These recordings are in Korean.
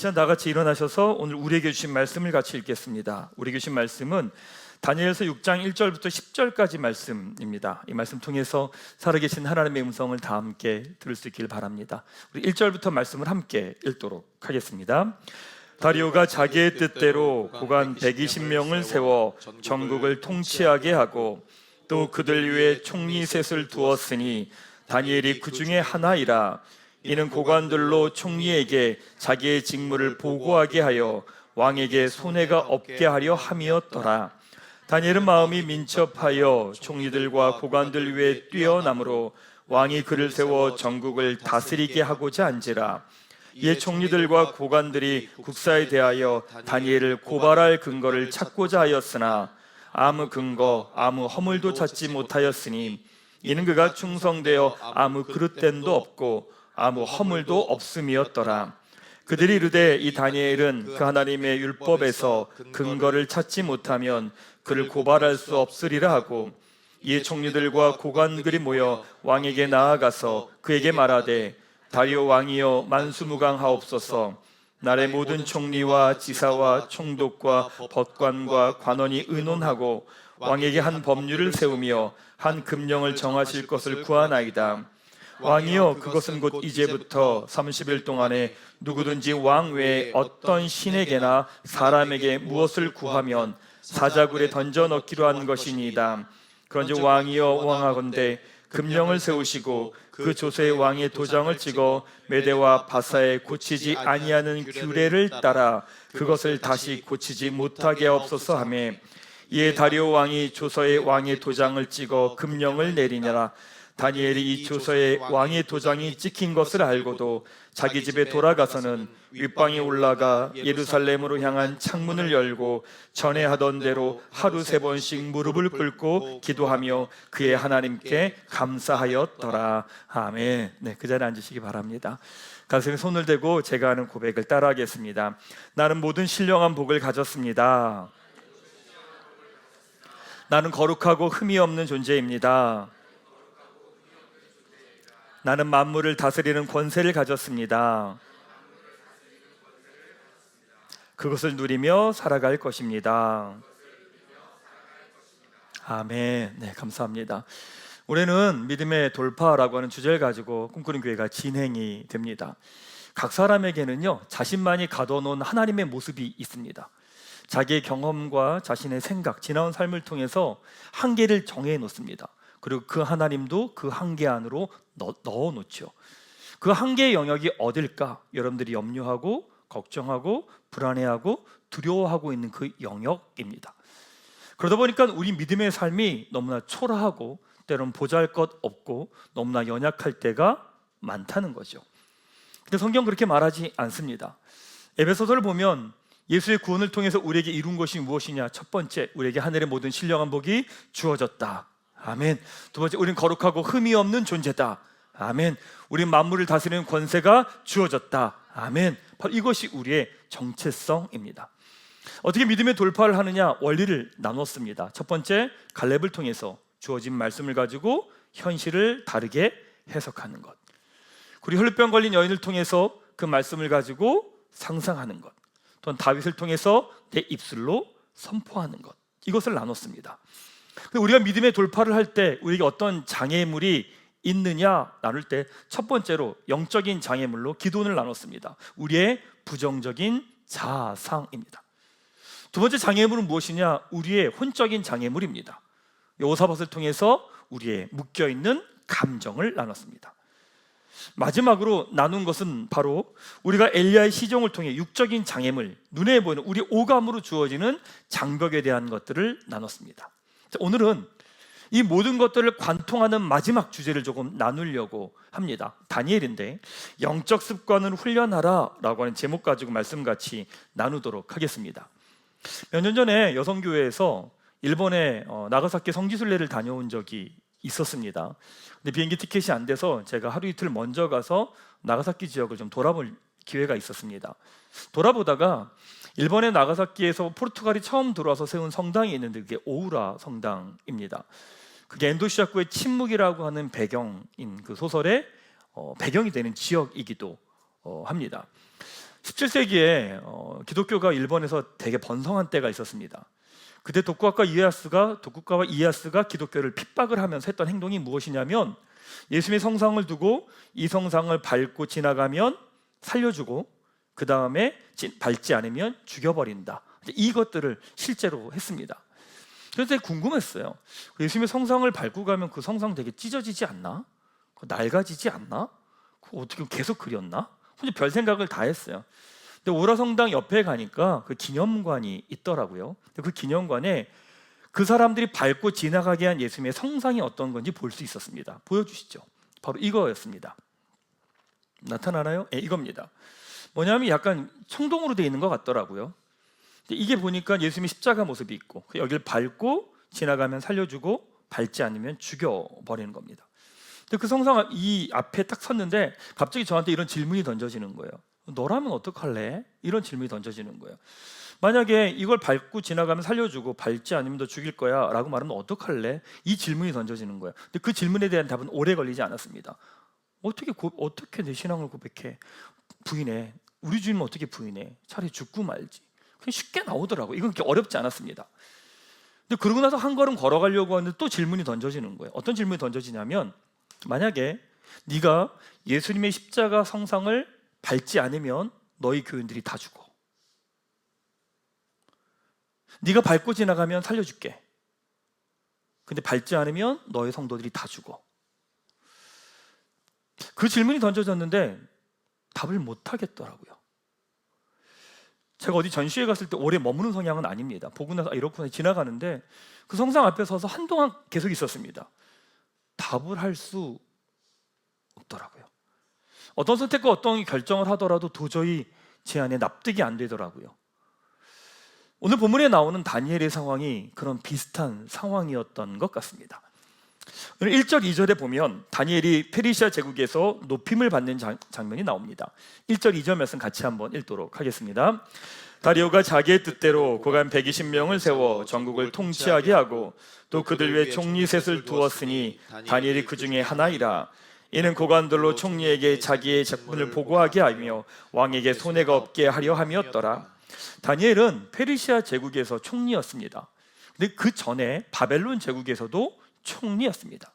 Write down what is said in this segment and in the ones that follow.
시간 다 같이 일어나셔서 오늘 우리에게 주신 말씀을 같이 읽겠습니다. 우리에게 주신 말씀은 다니엘서 6장 1절부터 10절까지 말씀입니다. 이 말씀 통해서 살아계신 하나님의 음성을 다 함께 들을 수 있길 바랍니다. 우리 1절부터 말씀을 함께 읽도록 하겠습니다. 다리오가 자기의 뜻대로 고관 120명을 세워 전국을 통치하게 하고 또 그들 위에 총리 셋을 두었으니 다니엘이 그 중에 하나이라. 이는 고관들로 총리에게 자기의 직무를 보고하게 하여 왕에게 손해가 없게 하려 함이었더라. 다니엘은 마음이 민첩하여 총리들과 고관들 위에 뛰어나므로 왕이 그를 세워 전국을 다스리게 하고자 한지라. 이에 총리들과 고관들이 국사에 대하여 다니엘을 고발할 근거를 찾고자 하였으나 아무 근거, 아무 허물도 찾지 못하였으니 이는 그가 충성되어 아무 그릇됨도 없고 아무 허물도 없음이었더라. 그들이 이르되 이 다니엘은 그 하나님의 율법에서 근거를 찾지 못하면 그를 고발할 수 없으리라 하고, 이에 총리들과 고관들이 모여 왕에게 나아가서 그에게 말하되 다리오 왕이여 만수무강하옵소서. 나라의 모든 총리와 지사와 총독과 법관과 관원이 의논하고 왕에게 한 법률을 세우며 한 금령을 정하실 것을 구하나이다. 왕이여 그것은 곧 이제부터 30일 동안에 누구든지 왕 외에 어떤 신에게나 사람에게 무엇을 구하면 사자굴에 던져 넣기로 한 것이니이다. 그런즉 왕이여 왕하건대 금령을 세우시고 그 조서에 왕의 도장을 찍어 메대와 바사에 고치지 아니하는 규례를 따라 그것을 다시 고치지 못하게 하옵소서 하며, 이에 다리오 왕이 조서에 왕의 도장을 찍어 금령을 내리니라. 다니엘이 이 조서에 왕의 도장이 찍힌 것을 알고도 자기 집에 돌아가서는 윗방에 올라가 예루살렘으로 향한 창문을 열고 전에 하던 대로 하루 3번씩 무릎을 꿇고 기도하며 그의 하나님께 감사하였더라. 아멘. 네, 그 자리에 앉으시기 바랍니다. 가슴에 손을 대고 제가 하는 고백을 따라하겠습니다. 나는 모든 신령한 복을 가졌습니다. 나는 거룩하고 흠이 없는 존재입니다. 나는 만물을 다스리는 권세를 가졌습니다. 그것을 누리며 살아갈 것입니다. 아멘. 네, 감사합니다. 올해는 믿음의 돌파라고 하는 주제를 가지고 꿈꾸는 교회가 진행이 됩니다. 각 사람에게는요, 자신만이 가둬놓은 하나님의 모습이 있습니다. 자기의 경험과 자신의 생각, 지나온 삶을 통해서 한계를 정해 놓습니다. 그리고 그 하나님도 그 한계 안으로 넣어 놓죠. 그 한계의 영역이 어딜까? 여러분들이 염려하고 걱정하고 불안해하고 두려워하고 있는 그 영역입니다. 그러다 보니까 우리 믿음의 삶이 너무나 초라하고 때로는 보잘것없고 너무나 연약할 때가 많다는 거죠. 근데 성경 그렇게 말하지 않습니다. 에베소서를 보면 예수의 구원을 통해서 우리에게 이룬 것이 무엇이냐? 첫 번째, 우리에게 하늘의 모든 신령한 복이 주어졌다. 아멘. 두 번째, 우린 거룩하고 흠이 없는 존재다. 아멘. 우린 만물을 다스리는 권세가 주어졌다. 아멘. 바로 이것이 우리의 정체성입니다. 어떻게 믿음의 돌파를 하느냐? 원리를 나눴습니다. 첫 번째, 갈렙을 통해서 주어진 말씀을 가지고 현실을 다르게 해석하는 것. 그리고 혈루병 걸린 여인을 통해서 그 말씀을 가지고 상상하는 것. 또한 다윗을 통해서 내 입술로 선포하는 것. 이것을 나눴습니다. 우리가 믿음의 돌파를 할 때 우리에게 어떤 장애물이 있느냐 나눌 때 첫 번째로 영적인 장애물로 기도원을 나눴습니다. 우리의 부정적인 자아상입니다. 두 번째 장애물은 무엇이냐? 우리의 혼적인 장애물입니다. 여호사밧을 통해서 우리의 묶여있는 감정을 나눴습니다. 마지막으로 나눈 것은 바로 우리가 엘리야의 시종을 통해 육적인 장애물, 눈에 보이는 우리 오감으로 주어지는 장벽에 대한 것들을 나눴습니다. 오늘은 이 모든 것들을 관통하는 마지막 주제를 조금 나누려고 합니다. 다니엘인데 영적 습관을 훈련하라 라고 하는 제목 가지고 말씀같이 나누도록 하겠습니다. 몇 년 전에 여성교회에서 일본의 나가사키 성지순례를 다녀온 적이 있었습니다. 근데 비행기 티켓이 안 돼서 제가 하루 이틀 먼저 가서 나가사키 지역을 좀 돌아볼 기회가 있었습니다. 돌아보다가 일본의 나가사키에서 포르투갈이 처음 들어와서 세운 성당이 있는데 그게 오우라 성당입니다. 그게 엔도시아쿠의 침묵이라고 하는 배경인 그 소설의 배경이 되는 지역이기도 합니다. 17세기에 기독교가 일본에서 되게 번성한 때가 있었습니다. 그때 도쿠가와 이에야스가 기독교를 핍박을 하면서 했던 행동이 무엇이냐면, 예수님의 성상을 두고 이 성상을 밟고 지나가면 살려주고 그 다음에 밟지 않으면 죽여버린다. 이것들을 실제로 했습니다. 그래서 되게 궁금했어요. 예수님의 성상을 밟고 가면 그 성상 되게 찢어지지 않나? 낡아지지 않나? 그거 어떻게 계속 그렸나? 혼자 별 생각을 다 했어요. 근데 오라성당 옆에 가니까 그 기념관이 있더라고요. 그 기념관에 그 사람들이 밟고 지나가게 한 예수님의 성상이 어떤 건지 볼 수 있었습니다. 보여주시죠. 바로 이거였습니다. 나타나나요? 네, 이겁니다. 뭐냐면 약간 청동으로 되어 있는 것 같더라고요. 근데 이게 보니까 예수님의 십자가 모습이 있고, 여기를 밟고 지나가면 살려주고 밟지 않으면 죽여버리는 겁니다. 근데 그 성상 이 앞에 딱 섰는데 갑자기 저한테 이런 질문이 던져지는 거예요. 너라면 어떡할래? 이런 질문이 던져지는 거예요. 만약에 이걸 밟고 지나가면 살려주고 밟지 않으면 너 죽일 거야 라고 말하면 어떡할래? 이 질문이 던져지는 거예요. 근데 그 질문에 대한 답은 오래 걸리지 않았습니다. 어떻게 내 신앙을 고백해? 부인해. 우리 주님은 어떻게 부인해? 차라리 죽고 말지. 그냥 쉽게 나오더라고요. 이건 그렇게 어렵지 않았습니다. 근데 그러고 나서 한 걸음 걸어가려고 하는데 또 질문이 던져지는 거예요. 어떤 질문이 던져지냐면, 만약에 네가 예수님의 십자가 성상을 밟지 않으면 너희 교인들이 다 죽어. 네가 밟고 지나가면 살려줄게. 근데 밟지 않으면 너희 성도들이 다 죽어. 그 질문이 던져졌는데 답을 못 하겠더라고요. 제가 어디 전시회 갔을 때 오래 머무는 성향은 아닙니다. 보고 나서 이렇구나 지나가는데 그 성상 앞에 서서 한동안 계속 있었습니다. 답을 할 수 없더라고요. 어떤 선택과 어떤 결정을 하더라도 도저히 제 안에 납득이 안 되더라고요. 오늘 본문에 나오는 다니엘의 상황이 그런 비슷한 상황이었던 것 같습니다. 오늘 1절, 2절에 보면 다니엘이 페르시아 제국에서 높임을 받는 장면이 나옵니다. 1절, 2절 말씀 같이 한번 읽도록 하겠습니다. 다리오가 자기의 뜻대로 고관 120명을 세워 전국을 통치하게 하고 또 그들 위에 총리 셋을 두었으니 다니엘이 그 중에 하나이라. 이는 고관들로 총리에게 자기의 작품을 보고하게 하며 왕에게 손해가 없게 하려 함이었더라. 다니엘은 페르시아 제국에서 총리였습니다. 근데 그 전에 바벨론 제국에서도 총리였습니다.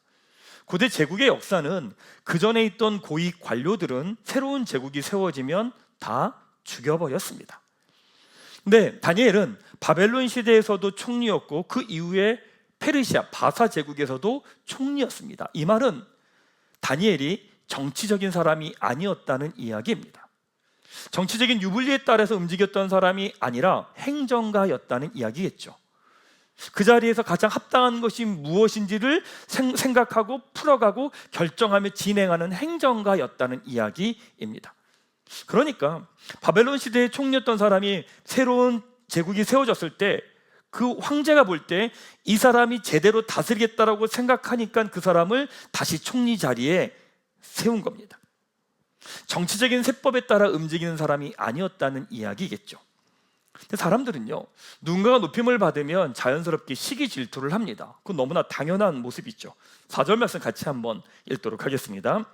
고대 제국의 역사는 그 전에 있던 고위 관료들은 새로운 제국이 세워지면 다 죽여버렸습니다. 근데 다니엘은 바벨론 시대에서도 총리였고 그 이후에 페르시아 바사 제국에서도 총리였습니다. 이 말은 다니엘이 정치적인 사람이 아니었다는 이야기입니다. 정치적인 유불리에 따라서 움직였던 사람이 아니라 행정가였다는 이야기겠죠. 그 자리에서 가장 합당한 것이 무엇인지를 생각하고 풀어가고 결정하며 진행하는 행정가였다는 이야기입니다. 그러니까 바벨론 시대에 총리였던 사람이 새로운 제국이 세워졌을 때 그 황제가 볼 때 이 사람이 제대로 다스리겠다라고 생각하니까 그 사람을 다시 총리 자리에 세운 겁니다. 정치적인 세법에 따라 움직이는 사람이 아니었다는 이야기겠죠. 근데 사람들은요, 누군가가 높임을 받으면 자연스럽게 시기 질투를 합니다. 그건 너무나 당연한 모습이죠. 4절 말씀 같이 한번 읽도록 하겠습니다.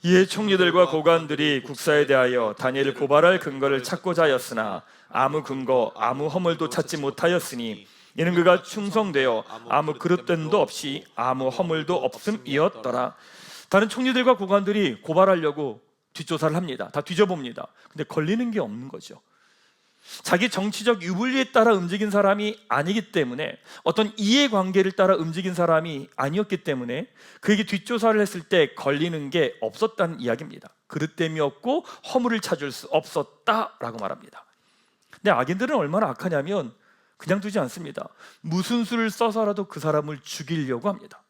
이에 총리들과 고관들이 국사에 대하여 다니엘을 고발할 근거를 찾고자 하였으나 아무 근거, 아무 허물도 찾지 못하였으니 이는 그가 충성되어 아무 그릇됨도 없이 아무 허물도 없음이었더라. 다른 총리들과 고관들이 고발하려고 뒷조사를 합니다. 다 뒤져봅니다. 근데 걸리는 게 없는 거죠. 자기 정치적 유불리에 따라 움직인 사람이 아니기 때문에, 어떤 이해관계를 따라 움직인 사람이 아니었기 때문에 그에게 뒷조사를 했을 때 걸리는 게 없었다는 이야기입니다. 그릇됨이 없고 허물을 찾을 수 없었다라고 말합니다. 근데 악인들은 얼마나 악하냐면 그냥 두지 않습니다. 무슨 수를 써서라도 그 사람을 죽이려고 합니다.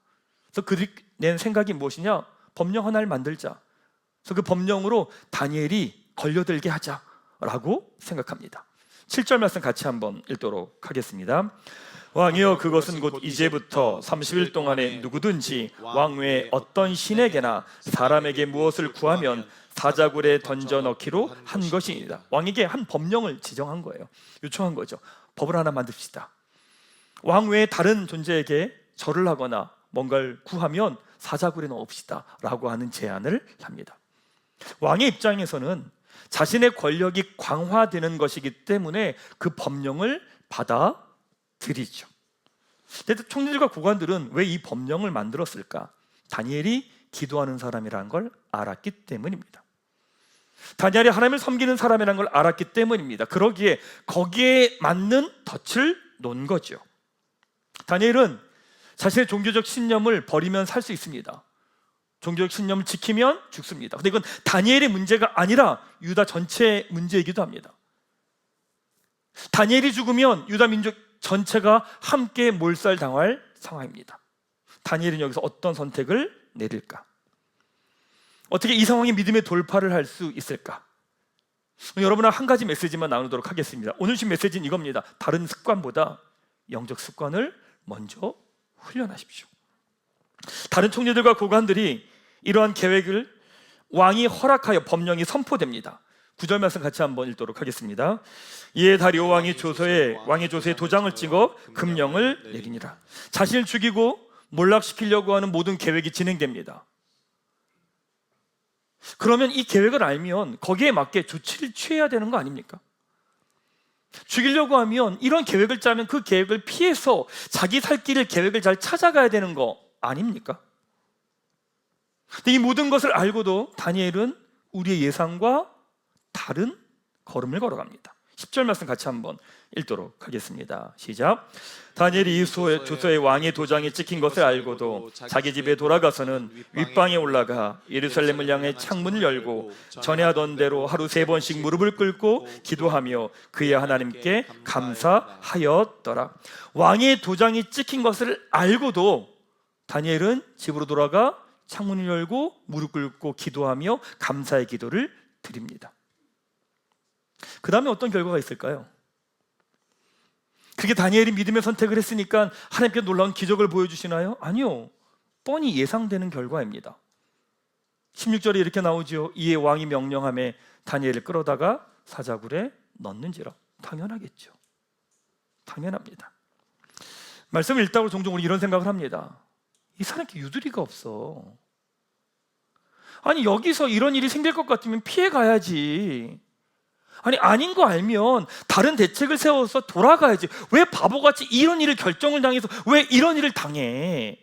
그래서 그들이 낸 생각이 무엇이냐? 법령 하나를 만들자. 그래서 그 법령으로 다니엘이 걸려들게 하자라고 생각합니다. 7절 말씀 같이 한번 읽도록 하겠습니다. 왕이여, 그것은 곧 이제부터 30일 동안에 누구든지 왕 외에 어떤 신에게나 사람에게 무엇을 구하면 사자굴에 던져 넣기로 한 것이니라. 왕에게 한 법령을 지정한 거예요. 요청한 거죠. 법을 하나 만듭시다. 왕 외에 다른 존재에게 절을 하거나 뭔가를 구하면 사자굴에 넣읍시다 라고 하는 제안을 합니다. 왕의 입장에서는 자신의 권력이 강화되는 것이기 때문에 그 법령을 받아들이죠. 총리들과 고관들은 왜 이 법령을 만들었을까? 다니엘이 기도하는 사람이라는 걸 알았기 때문입니다. 다니엘이 하나님을 섬기는 사람이라는 걸 알았기 때문입니다. 그러기에 거기에 맞는 덫을 놓은 거죠. 다니엘은 자신의 종교적 신념을 버리면 살 수 있습니다. 종교적 신념을 지키면 죽습니다. 근데 이건 다니엘의 문제가 아니라 유다 전체의 문제이기도 합니다. 다니엘이 죽으면 유다 민족 전체가 함께 몰살당할 상황입니다. 다니엘은 여기서 어떤 선택을 내릴까? 어떻게 이 상황에 믿음의 돌파를 할 수 있을까? 여러분은 한 가지 메시지만 나누도록 하겠습니다. 오늘 주신 메시지는 이겁니다. 다른 습관보다 영적 습관을 먼저 훈련하십시오. 다른 총리들과 고관들이 이러한 계획을 왕이 허락하여 법령이 선포됩니다. 9절 말씀 같이 한번 읽도록 하겠습니다. 이에 다리오 왕이 왕의 조서에 도장을 찍어 금령을 내리니라. 자신을 죽이고 몰락시키려고 하는 모든 계획이 진행됩니다. 그러면 이 계획을 알면 거기에 맞게 조치를 취해야 되는 거 아닙니까? 죽이려고 하면 이런 계획을 짜면 그 계획을 피해서 자기 살 길을 계획을 잘 찾아가야 되는 거 아닙니까? 근데 이 모든 것을 알고도 다니엘은 우리의 예상과 다른 걸음을 걸어갑니다. 10절 말씀 같이 한번 읽도록 하겠습니다. 시작. 다니엘이 이 조서에 왕의 도장이 찍힌 것을 알고도 자기 집에 돌아가서는 윗방에 올라가 예루살렘을 향해 창문을 열고 전에 하던 대로 하루 3번씩 무릎을 꿇고 기도하며 그의 하나님께 감사하였더라. 왕의 도장이 찍힌 것을 알고도 다니엘은 집으로 돌아가 창문을 열고 무릎 꿇고 기도하며 감사의 기도를 드립니다. 그 다음에 어떤 결과가 있을까요? 그게 다니엘이 믿음의 선택을 했으니까 하나님께 놀라운 기적을 보여주시나요? 아니요, 뻔히 예상되는 결과입니다. 16절에 이렇게 나오죠. 이에 왕이 명령하며 다니엘을 끌어다가 사자굴에 넣는지라. 당연하겠죠. 당연합니다. 말씀을 읽다가 종종 우리 이런 생각을 합니다. 이 사람께 유두리가 없어. 아니, 여기서 이런 일이 생길 것 같으면 피해 가야지. 아니, 아닌 거 알면 다른 대책을 세워서 돌아가야지. 왜 바보같이 이런 일을 결정을 당해서 왜 이런 일을 당해?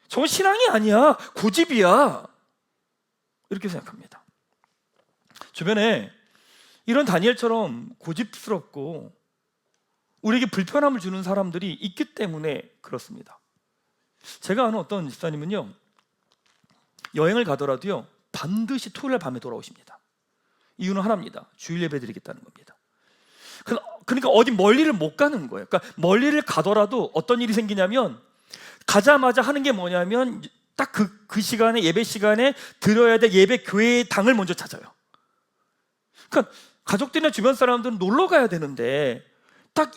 저건 신앙이 아니야. 고집이야. 이렇게 생각합니다. 주변에 이런 다니엘처럼 고집스럽고 우리에게 불편함을 주는 사람들이 있기 때문에 그렇습니다. 제가 아는 어떤 집사님은요, 여행을 가더라도요 반드시 토요일 밤에 돌아오십니다. 이유는 하나입니다. 주일 예배 드리겠다는 겁니다. 그러니까 어디 멀리를 못 가는 거예요. 그러니까 멀리를 가더라도 어떤 일이 생기냐면 가자마자 하는 게 뭐냐면 딱 그 시간에, 예배 시간에 드려야 될 예배 교회의 당을 먼저 찾아요. 그러니까 가족들이나 주변 사람들은 놀러 가야 되는데 딱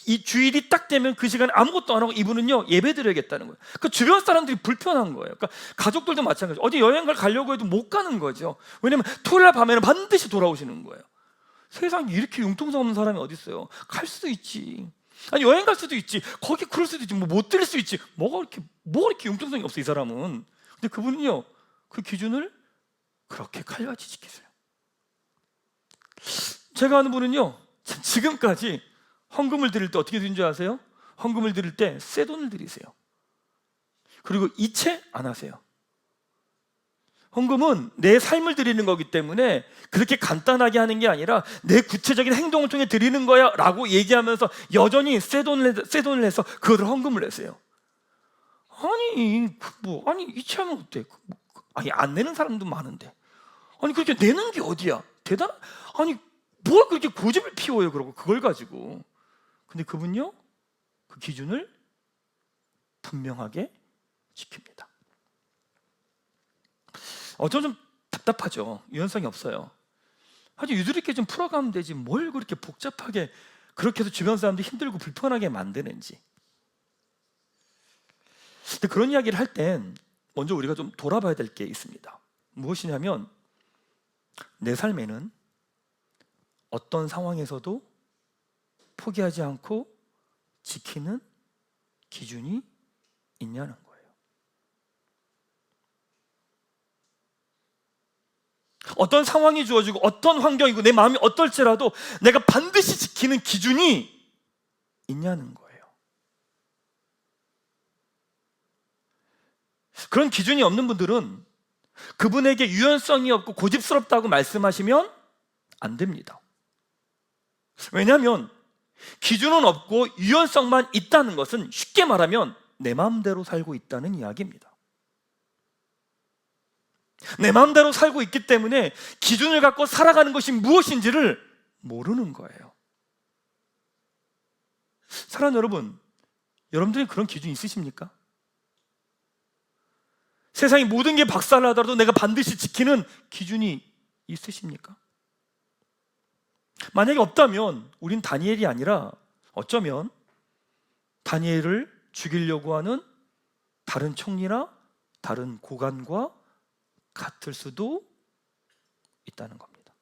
이 주일이 딱 되면 그 시간에 아무것도 안 하고 이분은요 예배 드려야겠다는 거예요. 그러니까 주변 사람들이 불편한 거예요. 그러니까 가족들도 마찬가지죠. 어디 여행을 가려고 해도 못 가는 거죠. 왜냐면 토요일 밤에는 반드시 돌아오시는 거예요. 세상에 이렇게 융통성 없는 사람이 어디 있어요? 갈 수도 있지. 아니, 여행 갈 수도 있지. 거기 그럴 수도 있지. 뭐 못 들을 수 있지. 뭐가 이렇게 융통성이 없어, 이 사람은. 근데 그분은요 그 기준을 그렇게 칼같이 지키세요. 제가 아는 분은요 지금까지 헌금을 드릴 때 어떻게 드리는 줄 아세요? 헌금을 드릴 때 새 돈을 드리세요. 그리고 이체 안 하세요. 헌금은 내 삶을 드리는 거기 때문에 그렇게 간단하게 하는 게 아니라 내 구체적인 행동을 통해 드리는 거야 라고 얘기하면서 여전히 새 돈을 내서 그거를 헌금을 내세요. 아니 이체하면 어때? 아니, 안 내는 사람도 많은데 아니 그렇게 내는 게 어디야? 아니 뭘 그렇게 고집을 피워요? 그러고 그걸 가지고. 근데 그분요 그 기준을 분명하게 지킵니다. 좀 답답하죠. 유연성이 없어요. 아주 유두리께 좀 풀어가면 되지 뭘 그렇게 복잡하게 그렇게 해서 주변 사람들이 힘들고 불편하게 만드는지. 근데 그런 이야기를 할 땐 먼저 우리가 좀 돌아봐야 될 게 있습니다. 무엇이냐면 내 삶에는 어떤 상황에서도 포기하지 않고 지키는 기준이 있냐는 거예요. 어떤 상황이 주어지고 어떤 환경이고 내 마음이 어떨지라도 내가 반드시 지키는 기준이 있냐는 거예요. 그런 기준이 없는 분들은 그분에게 유연성이 없고 고집스럽다고 말씀하시면 안 됩니다. 왜냐하면 기준은 없고 유연성만 있다는 것은 쉽게 말하면 내 마음대로 살고 있다는 이야기입니다. 내 마음대로 살고 있기 때문에 기준을 갖고 살아가는 것이 무엇인지를 모르는 거예요. 사랑하는 여러분, 여러분들이 그런 기준 있으십니까? 세상의 모든 게 박살나더라도 내가 반드시 지키는 기준이 있으십니까? 만약에 없다면 우린 다니엘이 아니라 어쩌면 다니엘을 죽이려고 하는 다른 총리나 다른 고관과 같을 수도 있다는 겁니다.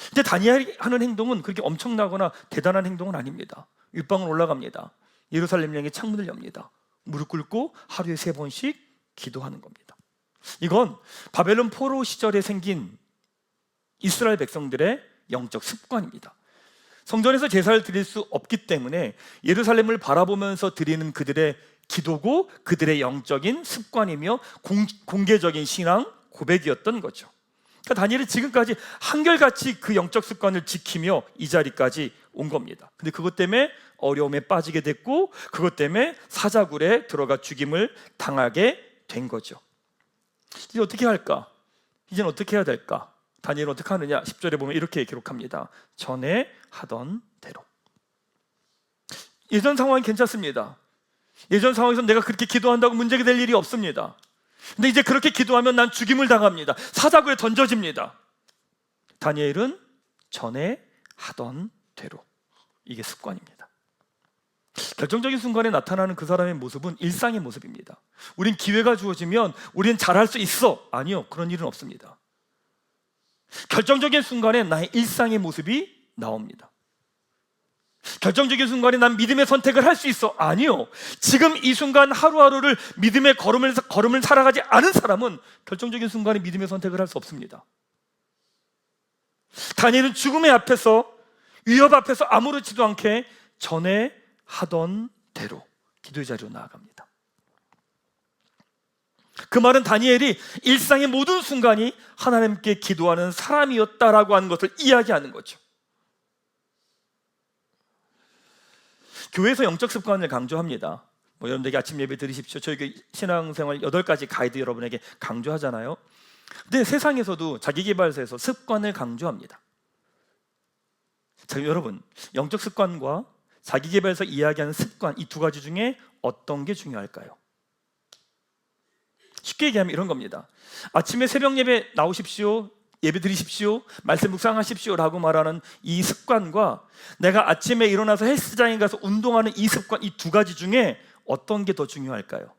근데 다니엘이 하는 행동은 그렇게 엄청나거나 대단한 행동은 아닙니다. 윗방을 올라갑니다. 예루살렘 향해 창문을 엽니다. 무릎 꿇고 하루에 3번씩 기도하는 겁니다. 이건 바벨론 포로 시절에 생긴 이스라엘 백성들의 영적 습관입니다. 성전에서 제사를 드릴 수 없기 때문에 예루살렘을 바라보면서 드리는 그들의 기도고 그들의 영적인 습관이며 공개적인 신앙 고백이었던 거죠. 그러니까 다니엘은 지금까지 한결같이 그 영적 습관을 지키며 이 자리까지 온 겁니다. 근데 그것 때문에 어려움에 빠지게 됐고 그것 때문에 사자굴에 들어가 죽임을 당하게 된 거죠. 이제 어떻게 할까? 이제는 어떻게 해야 될까? 다니엘은 어떻게 하느냐? 10절에 보면 이렇게 기록합니다. 전에 하던 대로. 예전 상황이 괜찮습니다. 예전 상황에서 내가 그렇게 기도한다고 문제가 될 일이 없습니다. 근데 이제 그렇게 기도하면 난 죽임을 당합니다. 사자굴에 던져집니다. 다니엘은 전에 하던 대로. 이게 습관입니다. 결정적인 순간에 나타나는 그 사람의 모습은 일상의 모습입니다. 우린 기회가 주어지면 우린 잘할 수 있어. 아니요, 그런 일은 없습니다. 결정적인 순간에 나의 일상의 모습이 나옵니다. 결정적인 순간에 난 믿음의 선택을 할 수 있어. 아니요, 지금 이 순간 하루하루를 믿음의 걸음을 살아가지 않은 사람은 결정적인 순간에 믿음의 선택을 할 수 없습니다. 다니엘은 죽음의 앞에서, 위협 앞에서 아무렇지도 않게 전에 하던 대로 기도의 자리로 나아갑니다. 그 말은 다니엘이 일상의 모든 순간이 하나님께 기도하는 사람이었다라고 하는 것을 이야기하는 거죠. 교회에서 영적 습관을 강조합니다. 여러분들에게 아침 예배 드리십시오. 저희 신앙생활 8가지 가이드 여러분에게 강조하잖아요. 근데 세상에서도 자기계발서에서 습관을 강조합니다. 자, 여러분, 영적 습관과 자기계발서 이야기하는 습관, 이 2가지 중에 어떤 게 중요할까요? 쉽게 얘기하면 이런 겁니다. 아침에 새벽 예배 나오십시오, 예배 드리십시오, 말씀 묵상하십시오 라고 말하는 이 습관과 내가 아침에 일어나서 헬스장에 가서 운동하는 이 습관, 이 2가지 중에 어떤 게 더 중요할까요?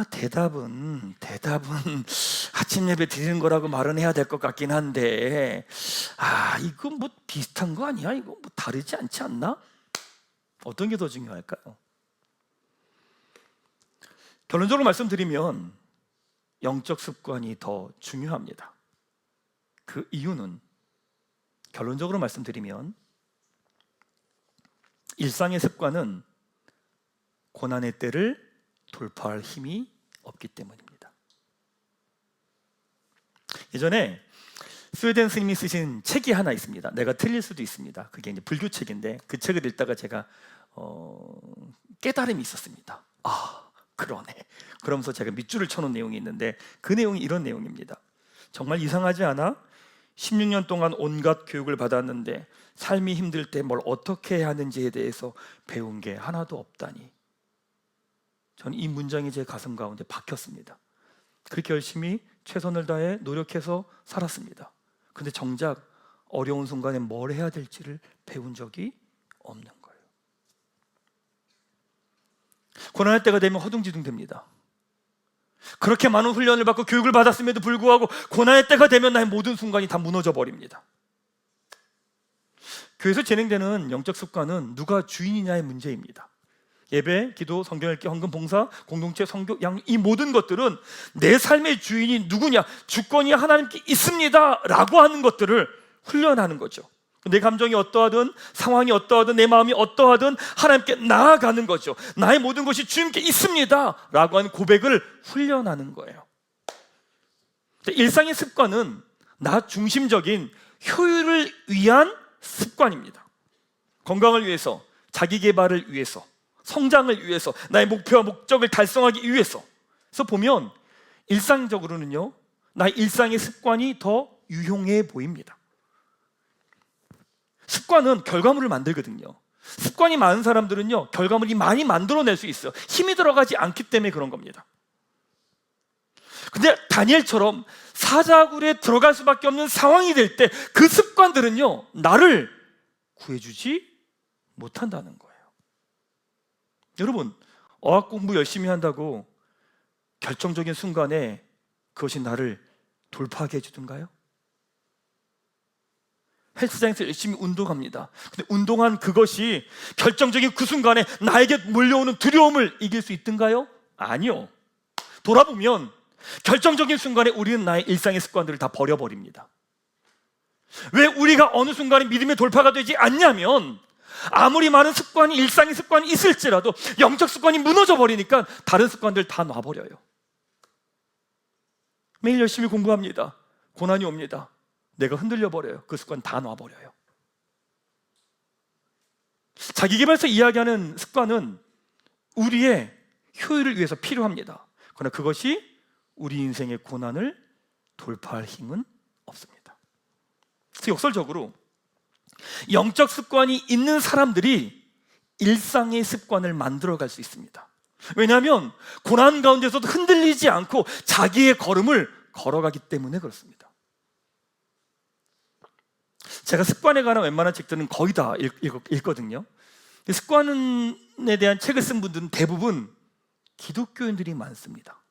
대답은 아침 예배 드리는 거라고 말은 해야 될 것 같긴 한데 이거 뭐 비슷한 거 아니야? 이거 뭐 다르지 않지 않나? 어떤 게 더 중요할까요? 결론적으로 말씀드리면 영적 습관이 더 중요합니다. 그 이유는 결론적으로 말씀드리면 일상의 습관은 고난의 때를 돌파할 힘이 없기 때문입니다. 예전에 스웨덴 스님이 쓰신 책이 하나 있습니다. 내가 틀릴 수도 있습니다. 그게 이제 불교 책인데 그 책을 읽다가 제가 깨달음이 있었습니다. 그러네. 그러면서 제가 밑줄을 쳐놓은 내용이 있는데 그 내용이 이런 내용입니다. 정말 이상하지 않아? 16년 동안 온갖 교육을 받았는데 삶이 힘들 때 뭘 어떻게 해야 하는지에 대해서 배운 게 하나도 없다니. 저는 이 문장이 제 가슴 가운데 박혔습니다. 그렇게 열심히 최선을 다해 노력해서 살았습니다. 근데 정작 어려운 순간에 뭘 해야 될지를 배운 적이 없는 거예요. 고난의 때가 되면 허둥지둥 됩니다. 그렇게 많은 훈련을 받고 교육을 받았음에도 불구하고 고난의 때가 되면 나의 모든 순간이 다 무너져 버립니다. 교회에서 진행되는 영적 습관은 누가 주인이냐의 문제입니다. 예배, 기도, 성경 읽기, 헌금, 봉사, 공동체, 성교, 양육, 이 모든 것들은 내 삶의 주인이 누구냐, 주권이 하나님께 있습니다 라고 하는 것들을 훈련하는 거죠. 내 감정이 어떠하든, 상황이 어떠하든, 내 마음이 어떠하든 하나님께 나아가는 거죠. 나의 모든 것이 주님께 있습니다 라고 하는 고백을 훈련하는 거예요. 일상의 습관은 나 중심적인 효율을 위한 습관입니다. 건강을 위해서, 자기 개발을 위해서, 성장을 위해서, 나의 목표와 목적을 달성하기 위해서. 그래서 보면 일상적으로는요, 나의 일상의 습관이 더 유용해 보입니다. 습관은 결과물을 만들거든요. 습관이 많은 사람들은요, 결과물이 많이 만들어낼 수 있어요. 힘이 들어가지 않기 때문에 그런 겁니다. 근데 다니엘처럼 사자굴에 들어갈 수밖에 없는 상황이 될 때 그 습관들은요, 나를 구해주지 못한다는 거예요. 여러분, 어학 공부 열심히 한다고 결정적인 순간에 그것이 나를 돌파하게 해주던가요? 헬스장에서 열심히 운동합니다. 근데 운동한 그것이 결정적인 그 순간에 나에게 몰려오는 두려움을 이길 수 있던가요? 아니요. 돌아보면 결정적인 순간에 우리는 나의 일상의 습관들을 다 버려버립니다. 왜 우리가 어느 순간에 믿음의 돌파가 되지 않냐면, 아무리 많은 습관이, 일상의 습관이 있을지라도 영적 습관이 무너져 버리니까 다른 습관들 다 놔버려요. 매일 열심히 공부합니다. 고난이 옵니다. 내가 흔들려 버려요. 그 습관 다 놔버려요. 자기계발서 이야기하는 습관은 우리의 효율을 위해서 필요합니다. 그러나 그것이 우리 인생의 고난을 돌파할 힘은 없습니다. 그래서 역설적으로 영적 습관이 있는 사람들이 일상의 습관을 만들어갈 수 있습니다. 왜냐하면 고난 가운데서도 흔들리지 않고 자기의 걸음을 걸어가기 때문에 그렇습니다. 제가 습관에 관한 웬만한 책들은 거의 다 읽거든요. 습관에 대한 책을 쓴 분들은 대부분 기독교인들이 많습니다.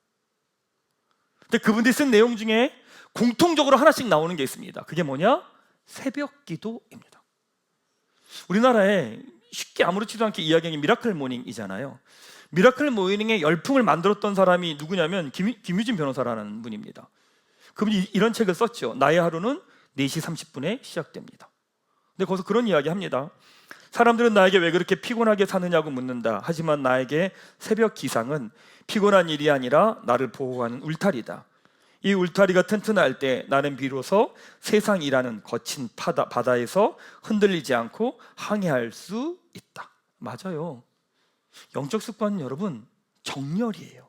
근데 그분들이 쓴 내용 중에 공통적으로 하나씩 나오는 게 있습니다. 그게 뭐냐? 새벽 기도입니다. 우리나라에 쉽게 아무렇지도 않게 이야기하는 미라클 모닝이잖아요. 미라클 모닝의 열풍을 만들었던 사람이 누구냐면 김유진 변호사라는 분입니다. 그분이 이런 책을 썼죠. 나의 하루는 4시 30분에 시작됩니다. 근데 거기서 그런 이야기 합니다. 사람들은 나에게 왜 그렇게 피곤하게 사느냐고 묻는다. 하지만 나에게 새벽 기상은 피곤한 일이 아니라 나를 보호하는 울타리다. 이 울타리가 튼튼할 때 나는 비로소 세상이라는 거친 바다에서 흔들리지 않고 항해할 수 있다. 맞아요. 영적 습관은 여러분 정렬이에요.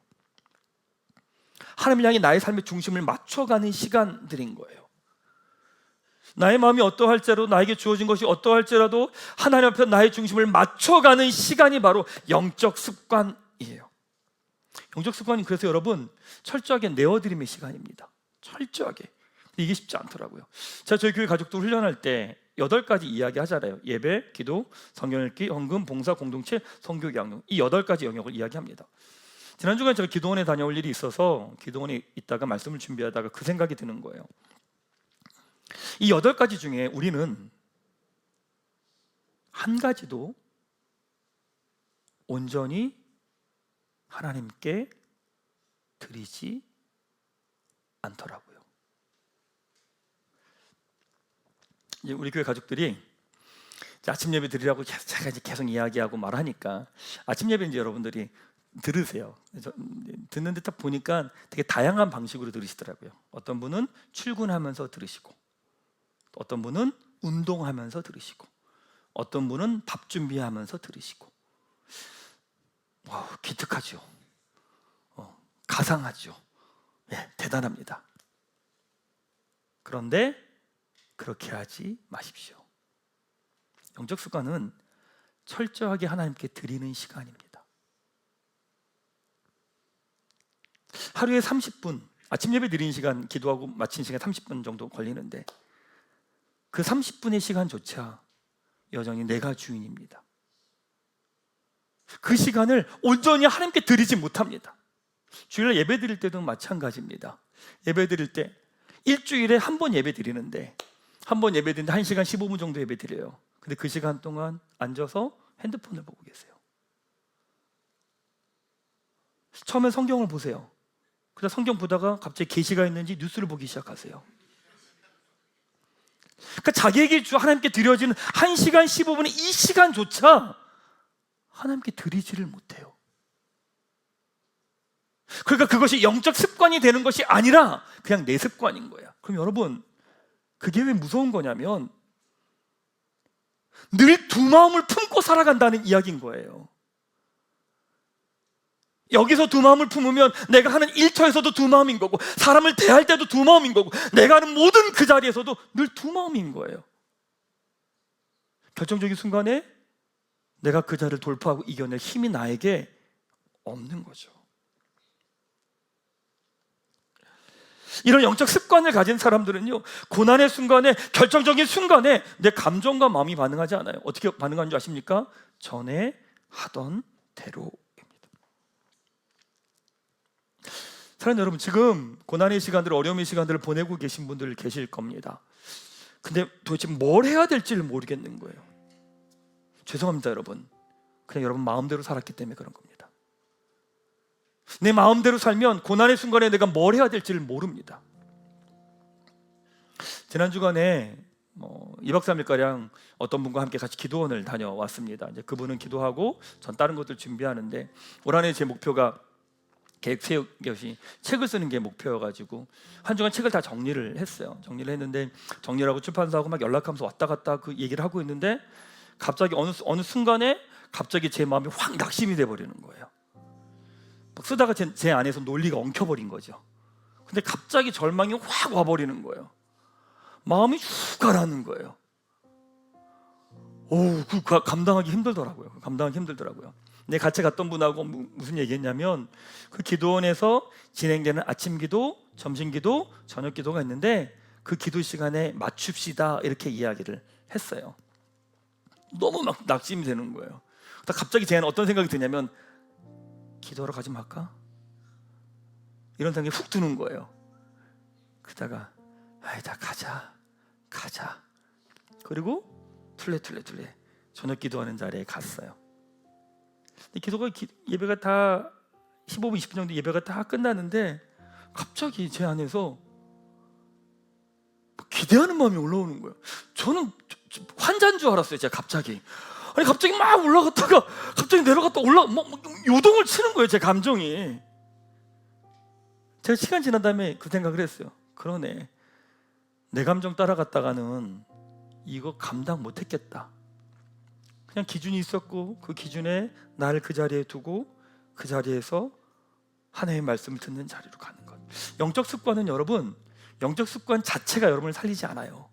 하나님을 향해 나의 삶의 중심을 맞춰가는 시간들인 거예요. 나의 마음이 어떠할지라도, 나에게 주어진 것이 어떠할지라도 하나님 앞에 나의 중심을 맞춰가는 시간이 바로 영적 습관이에요. 영적 습관이 그래서 여러분 철저하게 내어드림의 시간입니다. 철저하게. 이게 쉽지 않더라고요. 제가 저희 교회 가족들 훈련할 때 8가지 이야기 하잖아요. 예배, 기도, 성경 읽기, 헌금, 봉사, 공동체, 성교, 양육. 이 8가지 영역을 이야기합니다. 지난 주간에 제가 기도원에 다녀올 일이 있어서 기도원에 있다가 말씀을 준비하다가 그 생각이 드는 거예요. 이 8가지 중에 우리는 한 가지도 온전히 하나님께 드리지 않더라고요. 이제 우리 교회 가족들이 아침 예배 드리라고 계속 이야기하고 말하니까 아침 예배 이제 여러분들이 들으세요. 듣는데 딱 보니까 되게 다양한 방식으로 들으시더라고요. 어떤 분은 출근하면서 들으시고, 어떤 분은 운동하면서 들으시고, 어떤 분은 밥 준비하면서 들으시고. 와, 기특하죠. 가상하죠. 예, 대단합니다. 그런데 그렇게 하지 마십시오. 영적 습관은 철저하게 하나님께 드리는 시간입니다. 하루에 30분, 아침 예배 드리는 시간, 기도하고 마치는 시간 30분 정도 걸리는데 그 30분의 시간조차 여전히 내가 주인입니다. 그 시간을 온전히 하나님께 드리지 못합니다. 주일날 예배 드릴 때도 마찬가지입니다. 예배 드릴 때 일주일에 한 번 예배 드리는데, 한 번 예배 드리는데 1시간 15분 정도 예배 드려요. 근데 그 시간 동안 앉아서 핸드폰을 보고 계세요. 처음엔 성경을 보세요. 그러다 성경 보다가 갑자기 계시가 있는지 뉴스를 보기 시작하세요. 그러니까 자기에게 하나님께 드려지는 1시간 15분의 이 시간조차 하나님께 드리지를 못해요. 그러니까 그것이 영적 습관이 되는 것이 아니라 그냥 내 습관인 거야. 그럼 여러분, 그게 왜 무서운 거냐면 늘 두 마음을 품고 살아간다는 이야기인 거예요. 여기서 두 마음을 품으면 내가 하는 일터에서도 두 마음인 거고, 사람을 대할 때도 두 마음인 거고, 내가 하는 모든 그 자리에서도 늘 두 마음인 거예요. 결정적인 순간에 내가 그 자리를 돌파하고 이겨낼 힘이 나에게 없는 거죠. 이런 영적 습관을 가진 사람들은요, 고난의 순간에, 결정적인 순간에 내 감정과 마음이 반응하지 않아요. 어떻게 반응하는 줄 아십니까? 전에 하던 대로입니다. 사랑하는 여러분, 지금 고난의 시간들, 어려움의 시간들을 보내고 계신 분들 계실 겁니다. 근데 도대체 뭘 해야 될지를 모르겠는 거예요. 죄송합니다 여러분, 그냥 여러분 마음대로 살았기 때문에 그런 겁니다. 내 마음대로 살면 고난의 순간에 내가 뭘 해야 될지를 모릅니다. 지난 주간에 2박 3일가량 어떤 분과 함께 같이 기도원을 다녀왔습니다. 이제 그분은 기도하고 전 다른 것들 준비하는데, 올 한해 제 목표가 계획 세우기 것이 책을 쓰는 게 목표여가지고 한 주간 책을 다 정리를 했어요. 정리를 했는데, 정리하고 출판사하고 막 연락하면서 왔다 갔다 그 얘기를 하고 있는데, 갑자기 어느 순간에 갑자기 제 마음이 확 낙심이 돼버리는 거예요. 막 쓰다가 제 안에서 논리가 엉켜버린 거죠. 근데 갑자기 절망이 확 와버리는 거예요. 마음이 쭉 가라앉는 거예요. 그 감당하기 힘들더라고요. 내 같이 갔던 분하고 무슨 얘기했냐면, 그 기도원에서 진행되는 아침 기도, 점심 기도, 저녁 기도가 있는데 그 기도 시간에 맞춥시다 이렇게 이야기를 했어요. 너무 막 낙심이 되는 거예요. 갑자기 제 안에 어떤 생각이 드냐면, 기도하러 가지 말까? 이런 생각이 훅 드는 거예요. 그러다가 다 가자. 그리고 툴레 저녁 기도하는 자리에 갔어요. 예배가 다 15분 20분 정도 예배가 다 끝나는데, 갑자기 제 안에서 기대하는 마음이 올라오는 거예요. 저는 환자인 줄 알았어요. 제가 갑자기 막 올라갔다가 갑자기 내려갔다 요동을 치는 거예요. 제 감정이. 제가 시간 지난 다음에 그 생각을 했어요. 그러네, 내 감정 따라갔다가는 이거 감당 못했겠다. 그냥 기준이 있었고 그 기준에 나를 그 자리에 두고 그 자리에서 하나님의 말씀을 듣는 자리로 가는 것. 영적 습관은 여러분, 영적 습관 자체가 여러분을 살리지 않아요.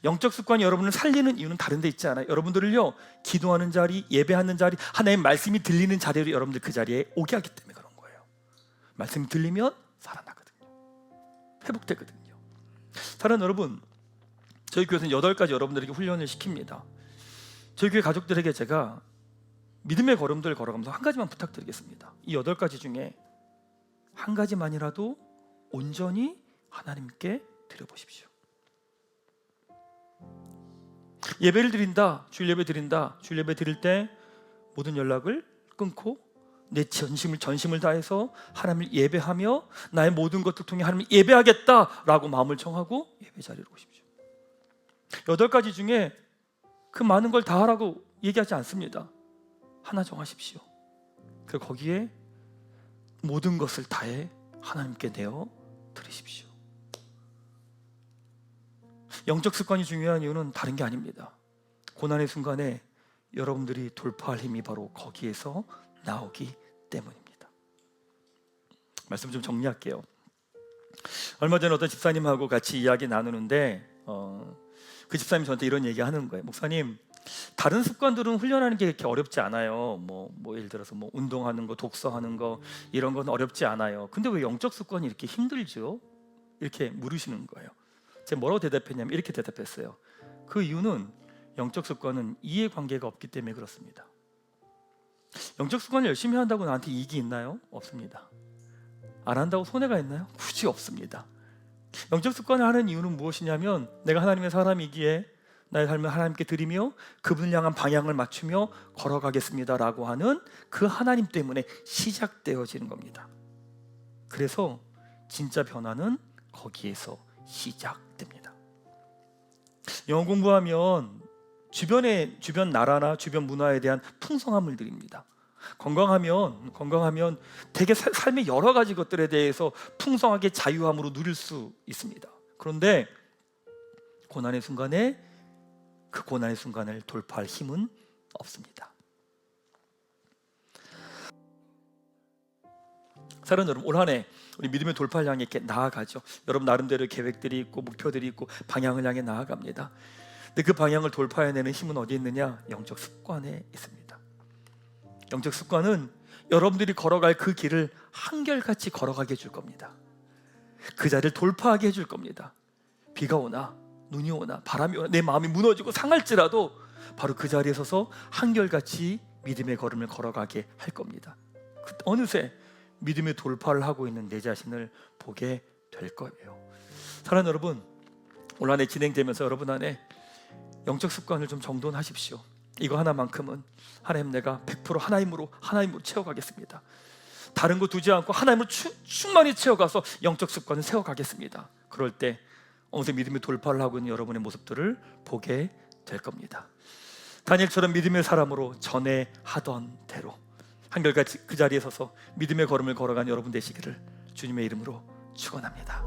영적 습관이 여러분을 살리는 이유는 다른 데 있지 않아요. 여러분들을요, 기도하는 자리, 예배하는 자리, 하나님의 말씀이 들리는 자리로 여러분들 그 자리에 오게 하기 때문에 그런 거예요. 말씀이 들리면 살아나거든요. 회복되거든요. 사랑하는 여러분, 저희 교회에서는 8가지 여러분들에게 훈련을 시킵니다. 저희 교회 가족들에게 제가 믿음의 걸음들 걸어가면서 한 가지만 부탁드리겠습니다. 이 8가지 중에 한 가지만이라도 온전히 하나님께 드려보십시오. 예배를 드린다, 주일 예배 드린다, 주일 예배 드릴 때 모든 연락을 끊고 내 전심을 다해서 하나님을 예배하며 나의 모든 것들 통해 하나님을 예배하겠다라고 마음을 정하고 예배 자리로 오십시오. 8가지 중에 그 많은 걸 다 하라고 얘기하지 않습니다. 하나 정하십시오. 그리고 거기에 모든 것을 다해 하나님께 내어 드리십시오. 영적 습관이 중요한 이유는 다른 게 아닙니다. 고난의 순간에 여러분들이 돌파할 힘이 바로 거기에서 나오기 때문입니다. 말씀 좀 정리할게요. 얼마 전에 어떤 집사님하고 같이 이야기 나누는데 그 집사님이 저한테 이런 얘기 하는 거예요. 목사님, 다른 습관들은 훈련하는 게 그렇게 어렵지 않아요. 뭐 예를 들어서 운동하는 거, 독서하는 거, 이런 건 어렵지 않아요. 근데 왜 영적 습관이 이렇게 힘들죠? 이렇게 물으시는 거예요. 제가 뭐라고 대답했냐면 이렇게 대답했어요. 그 이유는 영적 습관은 이해관계가 없기 때문에 그렇습니다. 영적 습관을 열심히 한다고 나한테 이익이 있나요? 없습니다. 안 한다고 손해가 있나요? 굳이 없습니다. 영적 습관을 하는 이유는 무엇이냐면, 내가 하나님의 사람이기에 나의 삶을 하나님께 드리며 그분을 향한 방향을 맞추며 걸어가겠습니다라고 하는 그 하나님 때문에 시작되어지는 겁니다. 그래서 진짜 변화는 거기에서 시작됩니다. 영어 공부하면 주변 나라나 주변 문화에 대한 풍성함을 드립니다. 건강하면 되게 삶의 여러 가지 것들에 대해서 풍성하게 자유함으로 누릴 수 있습니다. 그런데 고난의 순간에 그 고난의 순간을 돌파할 힘은 없습니다. 사랑하는 여러분, 올 한 해 우리 믿음의 돌파를 향해 이렇게 나아가죠. 여러분 나름대로 계획들이 있고 목표들이 있고 방향을 향해 나아갑니다. 근데 그 방향을 돌파해내는 힘은 어디 있느냐? 영적 습관에 있습니다. 영적 습관은 여러분들이 걸어갈 그 길을 한결같이 걸어가게 해줄 겁니다. 그 자리를 돌파하게 해줄 겁니다. 비가 오나 눈이 오나 바람이 오나 내 마음이 무너지고 상할지라도 바로 그 자리에 서서 한결같이 믿음의 걸음을 걸어가게 할 겁니다. 어느새 믿음의 돌파를 하고 있는 내 자신을 보게 될 거예요. 사랑하는 여러분, 올 한 해 진행되면서 여러분 안에 영적 습관을 좀 정돈하십시오. 이거 하나만큼은 하나님, 내가 100% 하나님으로 채워가겠습니다. 다른 거 두지 않고 하나님으로 충만히 채워가서 영적 습관을 세워가겠습니다. 그럴 때 어느새 믿음의 돌파를 하고 있는 여러분의 모습들을 보게 될 겁니다. 다니엘처럼 믿음의 사람으로 전에 하던 대로 한결같이 그 자리에 서서 믿음의 걸음을 걸어간 여러분 되시기를 주님의 이름으로 축원합니다.